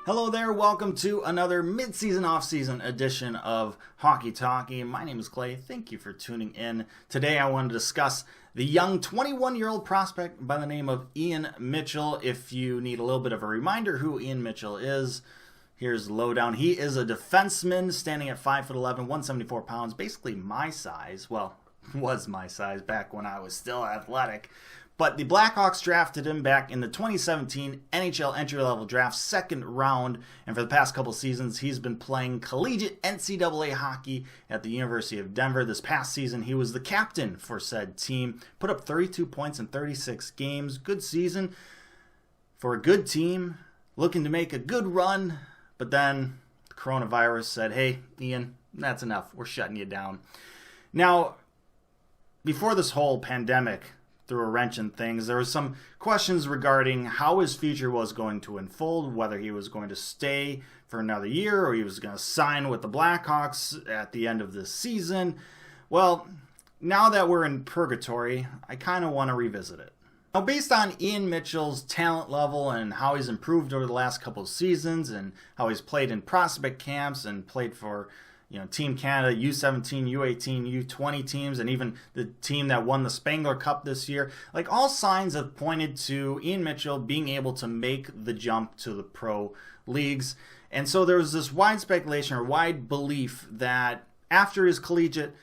Hello there, welcome to another mid-season, off-season edition of Hockey Talkie. My name is Clay. Thank you for tuning in. Today I want to discuss the young 21-year-old prospect by the name of Ian Mitchell. If you need a little bit of a reminder who Ian Mitchell is, here's the lowdown. He is a defenseman standing at 5'11", 174 pounds, basically my size. Well, was my size back when I was still athletic. But the Blackhawks drafted him back in the 2017 NHL entry-level draft, second round. And for the past couple seasons, he's been playing collegiate NCAA hockey at the University of Denver. This past season, he was the captain for said team. Put up 32 points in 36 games. Good season for a good team, looking to make a good run. But then the coronavirus said, hey, Ian, that's enough. We're shutting you down. Now, before this whole pandemic threw a wrench in things, there was some questions regarding how his future was going to unfold, whether he was going to stay for another year or he was going to sign with the Blackhawks at the end of this season. Well, now that we're in purgatory, I kind of want to revisit it. Now, based on Ian Mitchell's talent level and how he's improved over the last couple of seasons and how he's played in prospect camps and played for Team Canada, U17, U18, U20 teams, and even the team that won the Spangler Cup this year. Like, all signs have pointed to Ian Mitchell being able to make the jump to the pro leagues. And so there was this wide speculation or wide belief that after his collegiate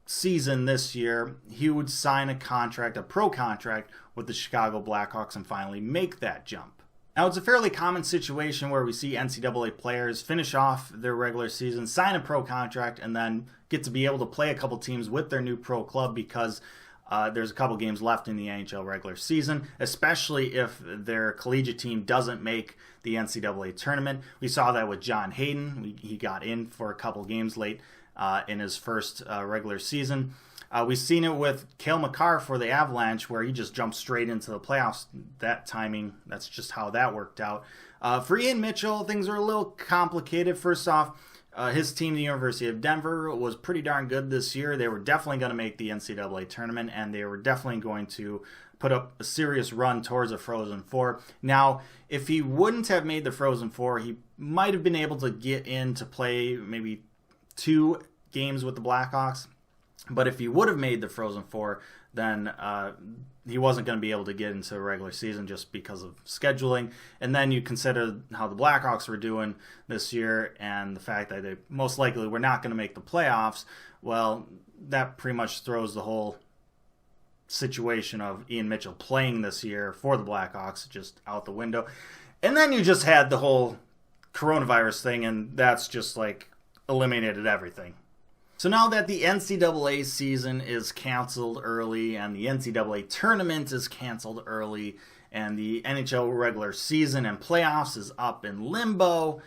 season this year, he would sign a contract, a pro contract with the Chicago Blackhawks and finally make that jump. Now, it's a fairly common situation where we see NCAA players finish off their regular season, sign a pro contract, and then get to be able to play a couple teams with their new pro club because there's a couple games left in the NHL regular season, especially if their collegiate team doesn't make the NCAA tournament. We saw that with John Hayden. He got in for a couple games late in his first regular season. We've seen it with Cale Makar for the Avalanche, where he just jumped straight into the playoffs. That timing, that's just how that worked out. For Ian Mitchell, things are a little complicated. First off, his team, the University of Denver, was pretty darn good this year. They were definitely going to make the NCAA tournament, and they were definitely going to put up a serious run towards a Frozen Four. Now, if he wouldn't have made the Frozen Four, he might have been able to get in to play maybe 2 games with the Blackhawks. But if he would have made the Frozen Four, then he wasn't going to be able to get into the regular season just because of scheduling. And then you consider how the Blackhawks were doing this year and the fact that they most likely were not going to make the playoffs. Well, that pretty much throws the whole situation of Ian Mitchell playing this year for the Blackhawks just out the window. And then you just had the whole coronavirus thing, and that's just like eliminated everything. So now that the NCAA season is canceled early and the NCAA tournament is canceled early and the NHL regular season and playoffs is up in limbo,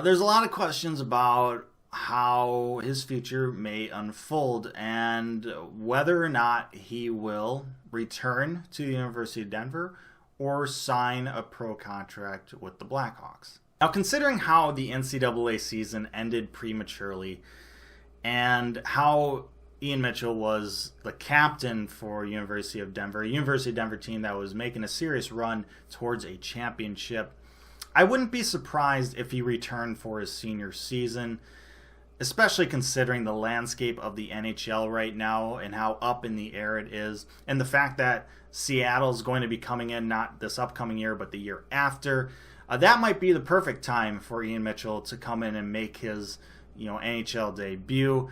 there's a lot of questions about how his future may unfold and whether or not he will return to the University of Denver or sign a pro contract with the Blackhawks. Now, considering how the NCAA season ended prematurely, and how Ian Mitchell was the captain for University of Denver, a University of Denver team that was making a serious run towards a championship, I wouldn't be surprised if he returned for his senior season, especially considering the landscape of the NHL right now and how up in the air it is, and the fact that Seattle's going to be coming in not this upcoming year but the year after. That might be the perfect time for Ian Mitchell to come in and make his NHL debut,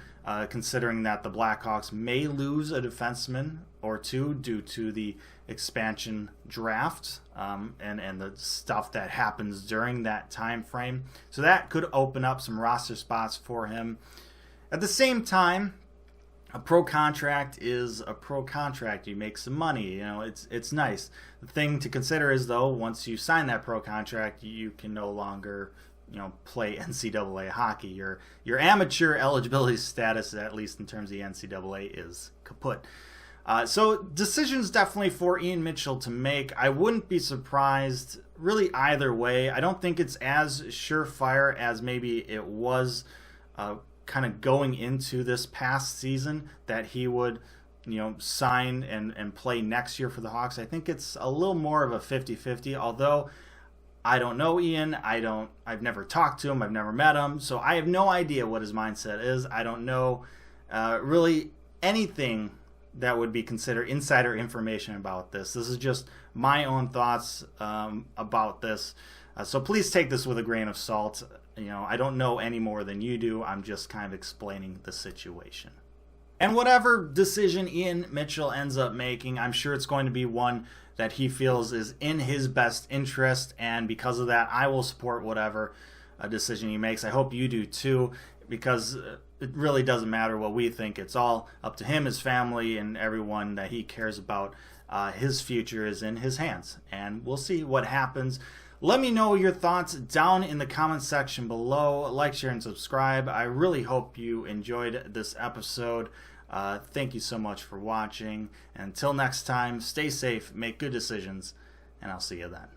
considering that the Blackhawks may lose a defenseman or two due to the expansion draft and the stuff that happens during that time frame. So that could open up some roster spots for him. At the same time, a pro contract is a pro contract. You make some money. It's nice. The thing to consider is, though, once you sign that pro contract, you can no longer play NCAA hockey. Your amateur eligibility status, at least in terms of the NCAA, is kaput. So decisions definitely for Ian Mitchell to make. I wouldn't be surprised really either way. I don't think it's as surefire as maybe it was kind of going into this past season that he would sign and play next year for the Hawks. I think it's a little more of a 50-50, although I don't know Ian. I've never talked to him. I've never met him. So I have no idea what his mindset is. I don't know really anything that would be considered insider information about this. This is just my own thoughts about this. So please take this with a grain of salt. I don't know any more than you do. I'm just kind of explaining the situation. And whatever decision Ian Mitchell ends up making, I'm sure it's going to be one that he feels is in his best interest. And because of that, I will support whatever decision he makes. I hope you do too, because it really doesn't matter what we think. It's all up to him, his family, and everyone that he cares about. His future is in his hands, and we'll see what happens. Let me know your thoughts down in the comments section below. Like, share, and subscribe. I really hope you enjoyed this episode. Thank you so much for watching. And until next time, stay safe, make good decisions, and I'll see you then.